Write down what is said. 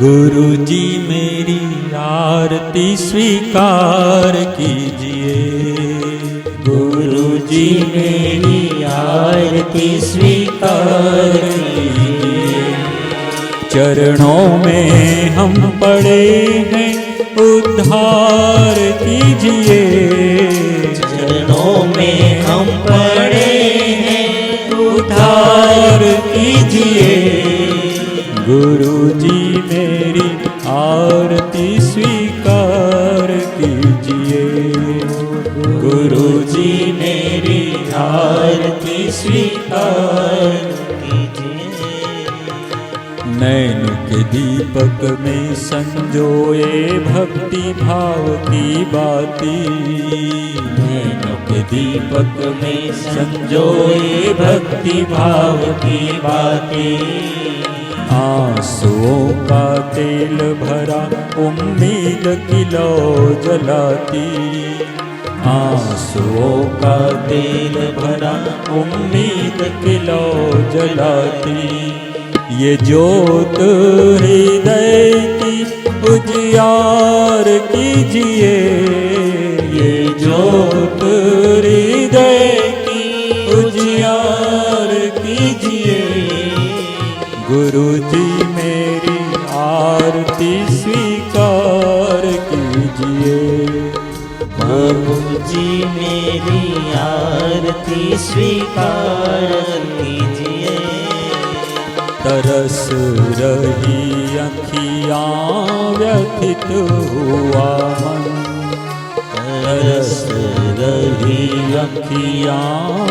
गुरु जी मेरी आरती स्वीकार कीजिए। गुरु जी मेरी आरती स्वीकार कीजिए। चरणों में हम पड़े हैं, उद्धार कीजिए। चरणों में हम पड़े हैं, उद्धार कीजिए। गुरु जी मेरी आरती स्वीकार कीजिए। गुरु जी मेरी आरती स्वीकार कीजिए। नैन के दीपक में संजोए भक्ति भाव की बाती। नैनों के दीपक में संजोए भक्ति भाव की बातें। आंसुओं का तेल भरा उम्मीद की लौ जलाती। आंसुओं का तेल भरा उम्मीद की लौ जलाती। ये ज्योत हृदय की उजियार कीजिए। ये ज्योत हृदय की उजियार कीजिए। गुरु जी मेरी आरती स्वीकार कीजिए। गुरु जी मेरी आरती स्वीकार कीजिए। तरस रही अखियाँ व्यथित हुआ मन। तरस रही अखियाँ